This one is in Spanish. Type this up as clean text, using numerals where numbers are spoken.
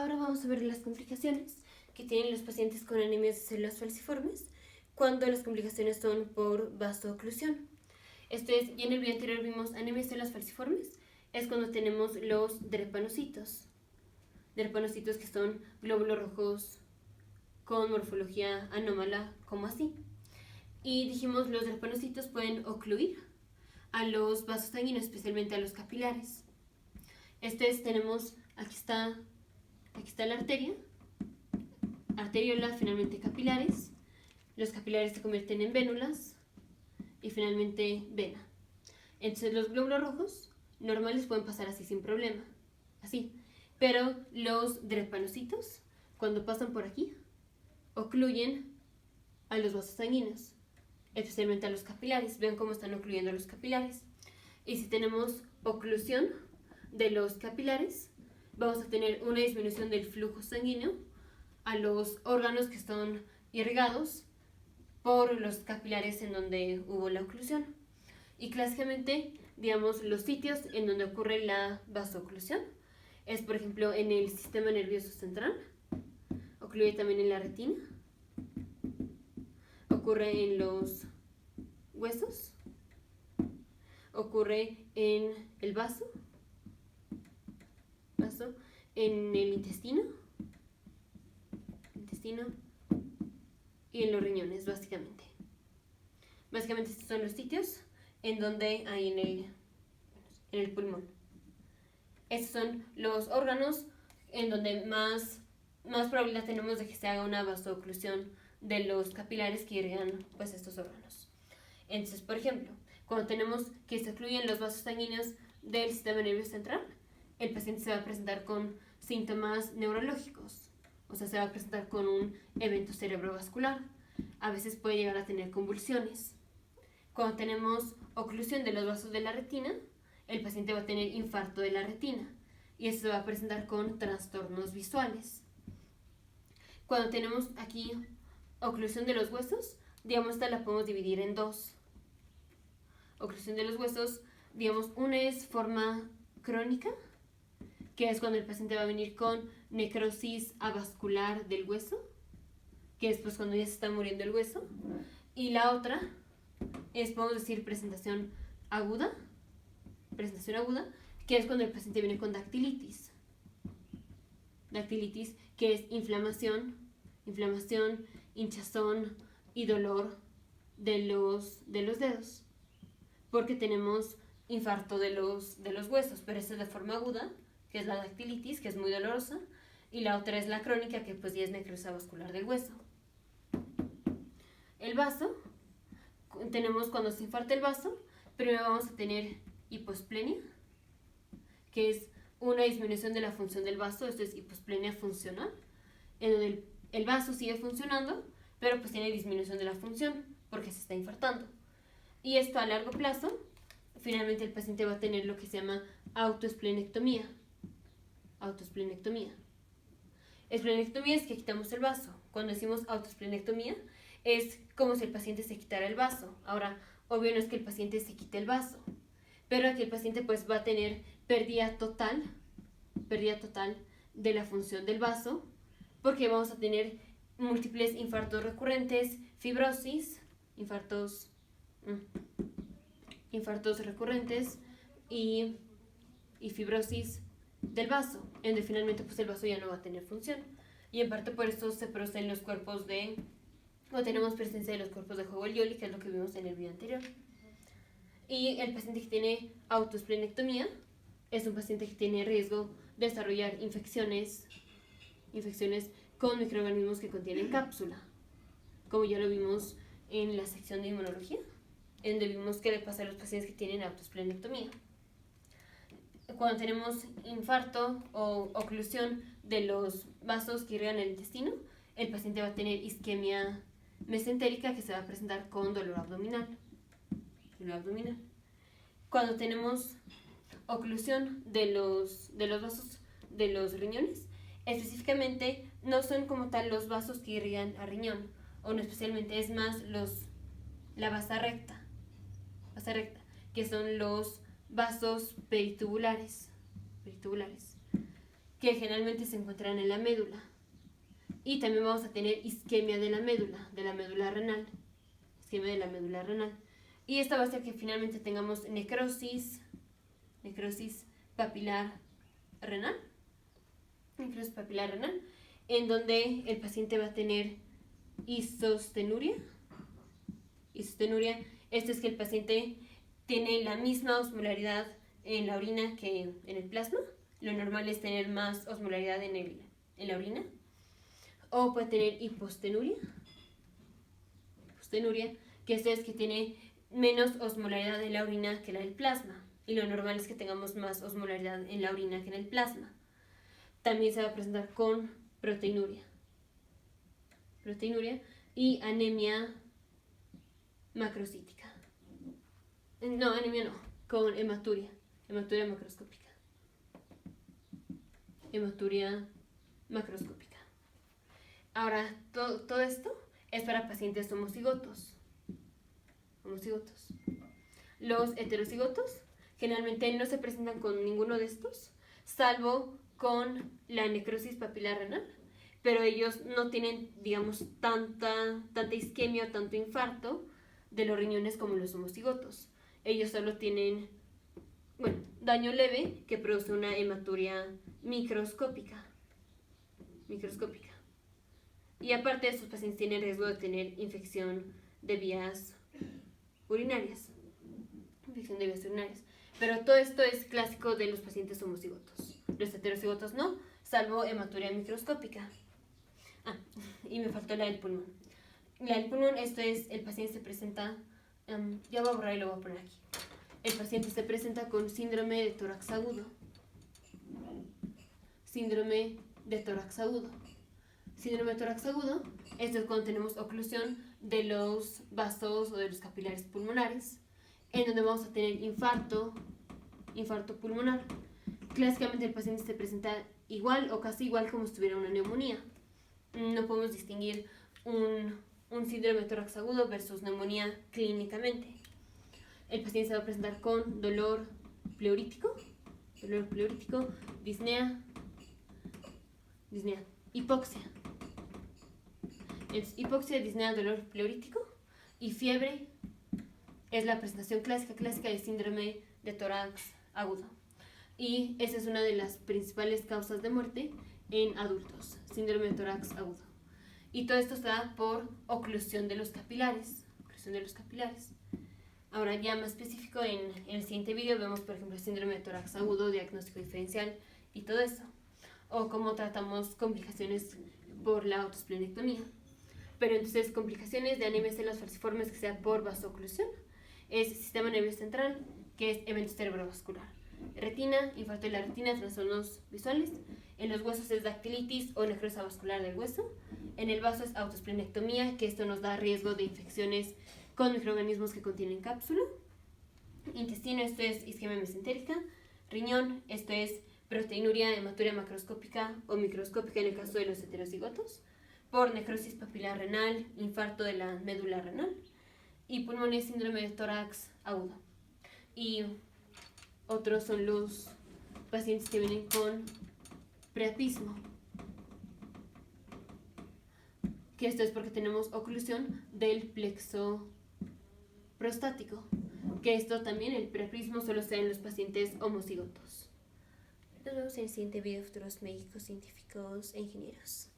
ahora vamos a ver las complicaciones que tienen los pacientes con anemias de células falciformes cuando las complicaciones son por vasooclusión. Esto es, y en el video anterior vimos anemias de células falciformes, es cuando tenemos los drepanocitos que son glóbulos rojos con morfología anómala, como así. Y dijimos, los drepanocitos pueden ocluir a los vasos sanguíneos, especialmente a los capilares. Esto es, tenemos, aquí está la arteriola, finalmente capilares. Los capilares se convierten en vénulas y finalmente vena. Entonces los glóbulos rojos normales pueden pasar así sin problema, así. Pero los drepanocitos, cuando pasan por aquí, ocluyen a los vasos sanguíneos, especialmente a los capilares. Vean cómo están ocluyendo a los capilares. Y si tenemos oclusión de los capilares, vamos a tener una disminución del flujo sanguíneo a los órganos que están irrigados por los capilares en donde hubo la oclusión. Y clásicamente, digamos, los sitios en donde ocurre la vasooclusión es, por ejemplo, en el sistema nervioso central, ocluye también en la retina, ocurre en los huesos, ocurre en el vaso, en el intestino y en los riñones, básicamente. Básicamente estos son los sitios en donde hay en el pulmón. Estos son los órganos en donde más probabilidad tenemos de que se haga una vasooclusión de los capilares que irrigan pues estos órganos. Entonces, por ejemplo, cuando tenemos que se ocluyen los vasos sanguíneos del sistema nervioso central, el paciente se va a presentar con síntomas neurológicos, o sea, se va a presentar con un evento cerebrovascular. A veces puede llegar a tener convulsiones. Cuando tenemos oclusión de los vasos de la retina, el paciente va a tener infarto de la retina y eso se va a presentar con trastornos visuales. Cuando tenemos aquí oclusión de los huesos, digamos, esta la podemos dividir en dos. Oclusión de los huesos, digamos, una es forma crónica, que es cuando el paciente va a venir con necrosis avascular del hueso, que es pues cuando ya se está muriendo el hueso. Y la otra es, podemos decir, presentación aguda, que es cuando el paciente viene con dactilitis. Dactilitis, que es inflamación, hinchazón y dolor de los dedos, porque tenemos infarto de los huesos, pero esa es de forma aguda, que es la dactilitis, que es muy dolorosa, y la otra es la crónica, que pues ya es necrosis avascular del hueso. El vaso, tenemos cuando se infarta el vaso, primero vamos a tener hiposplenia, que es una disminución de la función del vaso, esto es hiposplenia funcional, en donde el vaso sigue funcionando, pero pues tiene disminución de la función porque se está infartando. Y esto a largo plazo, finalmente el paciente va a tener lo que se llama autoesplenectomía. Esplenectomía es que quitamos el vaso. Cuando decimos autoesplenectomía, es como si el paciente se quitara el vaso. Ahora, obvio no es que el paciente se quite el vaso, pero aquí el paciente pues va a tener pérdida total de la función del vaso, porque vamos a tener múltiples infartos recurrentes, fibrosis, infartos recurrentes y fibrosis del vaso, en donde finalmente pues el vaso ya no va a tener función. Y en parte por eso se producen los cuerpos o tenemos presencia de los cuerpos de Howell-Jolly, que es lo que vimos en el video anterior. Y el paciente que tiene autoesplenectomía es un paciente que tiene riesgo de desarrollar infecciones con microorganismos que contienen cápsula, como ya lo vimos en la sección de inmunología, en donde vimos qué le pasa a los pacientes que tienen autoesplenectomía. Cuando tenemos infarto o oclusión de los vasos que irrigan el intestino, el paciente va a tener isquemia mesentérica, que se va a presentar con dolor abdominal. Cuando tenemos oclusión de los vasos de los riñones, específicamente no son como tal los vasos que irrigan al riñón, o no especialmente, es más la vasa recta, que son los vasos peritubulares. que generalmente se encuentran en la médula. Y también vamos a tener isquemia de la médula renal. Isquemia de la médula renal. Y esta va a hacer que finalmente tengamos necrosis papilar renal. Necrosis papilar renal, en donde el paciente va a tener isostenuria. Esto es que el paciente tiene la misma osmolaridad en la orina que en el plasma. Lo normal es tener más osmolaridad en la orina. O puede tener hipostenuria, que esto es que tiene menos osmolaridad en la orina que la del plasma. Y lo normal es que tengamos más osmolaridad en la orina que en el plasma. También se va a presentar con proteinuria y anemia macrocítica. No, anemia no, con hematuria macroscópica. Ahora, todo esto es para pacientes homocigotos. Los heterocigotos generalmente no se presentan con ninguno de estos, salvo con la necrosis papilar renal, pero ellos no tienen, digamos, tanta isquemia o tanto infarto de los riñones como los homocigotos. Ellos solo tienen, daño leve que produce una hematuria microscópica. Y aparte, estos pacientes tienen riesgo de tener infección de vías urinarias. Pero todo esto es clásico de los pacientes homocigotos. Los heterocigotos no, salvo hematuria microscópica. Y me faltó la del pulmón. La del pulmón, esto es, el paciente se presenta, ya voy a borrar y lo voy a poner aquí. El paciente se presenta con síndrome de tórax agudo. Síndrome de tórax agudo, esto es cuando tenemos oclusión de los vasos o de los capilares pulmonares, en donde vamos a tener infarto pulmonar. Clásicamente el paciente se presenta igual o casi igual como si tuviera una neumonía. No podemos distinguir un síndrome de tórax agudo versus neumonía clínicamente. El paciente se va a presentar con dolor pleurítico, disnea, hipoxia. Es hipoxia, disnea, dolor pleurítico y fiebre. Es la presentación clásica de síndrome de tórax agudo. Y esa es una de las principales causas de muerte en adultos, síndrome de tórax agudo. Y todo esto se da por oclusión de los capilares. Ahora, ya más específico, en el siguiente video vemos, por ejemplo, el síndrome de tórax agudo, diagnóstico diferencial y todo eso. O cómo tratamos complicaciones por la autoesplenectomía. Pero entonces, complicaciones de anemia de células falciformes que sea por vasoclusión es sistema nervioso central, que es evento cerebrovascular. Retina, infarto de la retina, trastornos visuales. En los huesos es dactilitis o necrosis vascular del hueso. En el vaso es autoesplenectomía, que esto nos da riesgo de infecciones con microorganismos que contienen cápsula. Intestino, esto es isquemia mesentérica. Riñón, esto es proteinuria, hematuria macroscópica o microscópica en el caso de los heterocigotos, por necrosis papilar renal, infarto de la médula renal. Y pulmones, síndrome de tórax agudo. Y otros son los pacientes que vienen con priapismo, que esto es porque tenemos oclusión del plexo prostático, que esto también, el priapismo, solo se da en los pacientes homocigotos. Nos vemos en el siguiente video, futuros médicos, científicos e ingenieros.